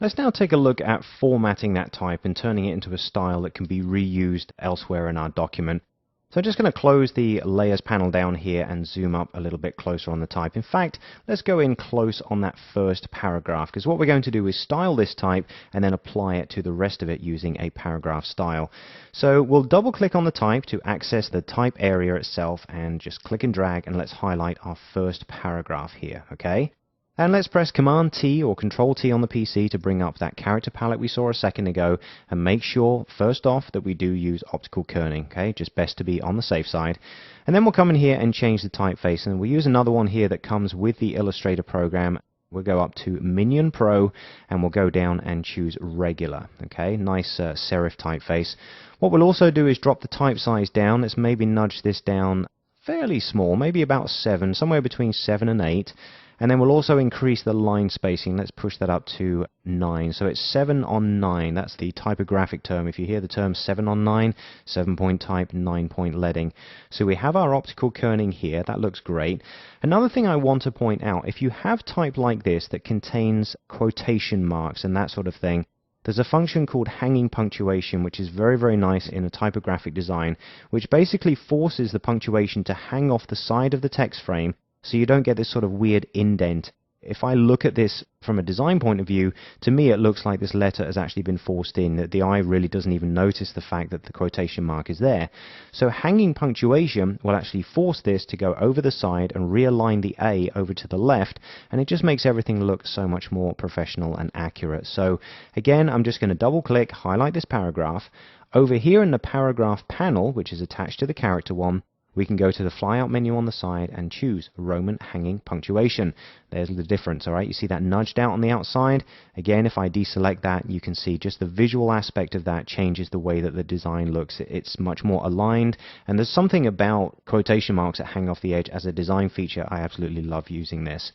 Let's now take a look at formatting that type and turning it into a style that can be reused elsewhere in our document. So I'm just going to close the layers panel down here and zoom up a little bit closer on the type. In fact, let's go in close on that first paragraph, because what we're going to do is style this type and then apply it to the rest of it using a paragraph style. So we'll double click on the type to access the type area itself and just click and drag, and let's highlight our first paragraph here, okay? And let's press Command T or Control T on the PC to bring up that character palette we saw a second ago, and make sure first off that we do use optical kerning, okay? Just best to be on the safe side. And then we'll come in here and change the typeface, and we'll use another one here that comes with the Illustrator program. We'll go up to Minion Pro and we'll go down and choose regular, okay? Nice serif typeface. What we'll also do is drop the type size down. Let's maybe nudge this down fairly small, maybe about 7, somewhere between 7 and 8. And then we'll also increase the line spacing. Let's push that up to 9. So it's 7 on 9. That's the typographic term. If you hear the term 7 on 9, 7-point type, 9-point leading. So we have our optical kerning here. That looks great. Another thing I want to point out, if you have type like this that contains quotation marks and that sort of thing, there's a function called hanging punctuation, which is very, very nice in a typographic design, which basically forces the punctuation to hang off the side of the text frame, so you don't get this sort of weird indent. If I look at this from a design point of view, to me it looks like this letter has actually been forced in, that the eye really doesn't even notice the fact that the quotation mark is there. So hanging punctuation will actually force this to go over the side and realign the A over to the left, and it just makes everything look so much more professional and accurate. So again, I'm just going to double click, highlight this paragraph. Over here in the paragraph panel, which is attached to the character one, we can go to the flyout menu on the side and choose Roman hanging punctuation. There's the difference, alright? You see that nudged out on the outside? Again, if I deselect that, you can see just the visual aspect of that changes the way that the design looks. It's much more aligned, and there's something about quotation marks that hang off the edge as a design feature. I absolutely love using this.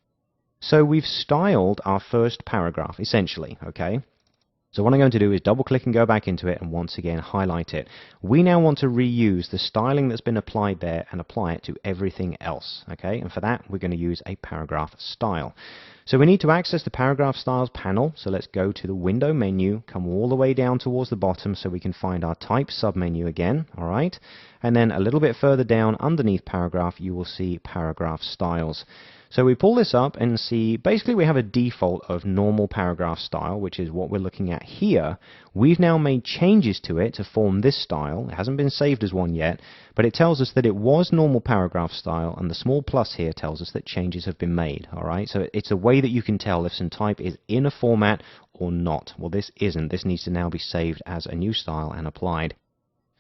So we've styled our first paragraph, essentially, okay? So what I'm going to do is double click and go back into it and once again highlight it. We now want to reuse the styling that's been applied there and apply it to everything else, okay? And for that we're going to use a paragraph style. So we need to access the paragraph styles panel, so let's go to the window menu, come all the way down towards the bottom so we can find our type submenu again, alright? And then a little bit further down underneath paragraph you will see paragraph styles. So we pull this up and see, basically we have a default of normal paragraph style, which is what we're looking at here. We've now made changes to it to form this style. It hasn't been saved as one yet, but it tells us that it was normal paragraph style, and the small plus here tells us that changes have been made. Alright, so it's a way that you can tell if some type is in a format or not. Well, this isn't. This needs to now be saved as a new style and applied.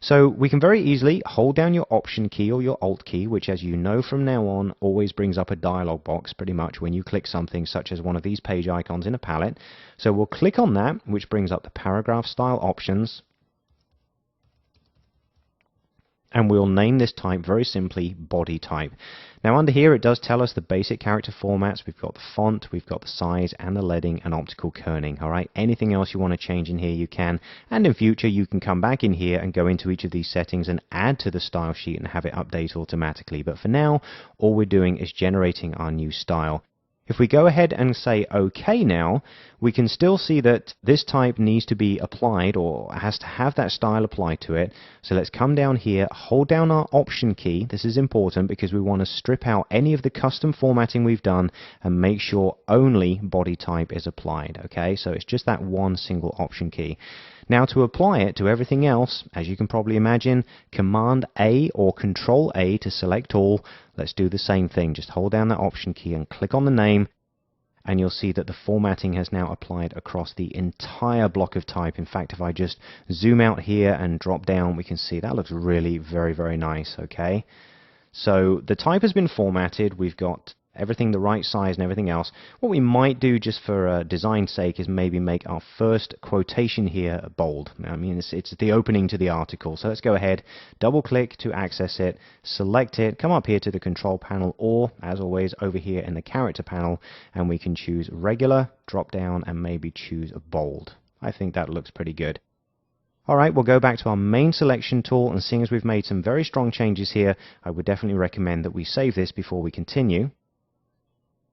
So we can very easily hold down your Option key or your Alt key, which, as you know from now on, always brings up a dialog box pretty much when you click something such as one of these page icons in a palette. So we'll click on that, which brings up the paragraph style options. And we'll name this type very simply body type. Now under here it does tell us the basic character formats. We've got the font, we've got the size and the leading and optical kerning. Alright, anything else you want to change in here you can, and in future you can come back in here and go into each of these settings and add to the style sheet and have it update automatically. But for now all we're doing is generating our new style. If we go ahead and say OK now, we can still see that this type needs to be applied, or has to have that style applied to it. So let's come down here, hold down our Option key. This is important because we want to strip out any of the custom formatting we've done and make sure only body type is applied. Okay, so it's just that one single Option key. Now to apply it to everything else, as you can probably imagine, Command A or Control A to select all. Let's do the same thing. Just hold down that Option key and click on the name, and you'll see that the formatting has now applied across the entire block of type. In fact, if I just zoom out here and drop down, we can see that looks really very, very nice. Okay, so the type has been formatted. We've got everything the right size and everything else. What we might do just for design's sake is maybe make our first quotation here bold. I mean, it's the opening to the article. So let's go ahead, double click to access it, select it, come up here to the control panel, or as always over here in the character panel, and we can choose regular, drop down, and maybe choose bold. I think that looks pretty good. Alright, we'll go back to our main selection tool, and seeing as we've made some very strong changes here, I would definitely recommend that we save this before we continue.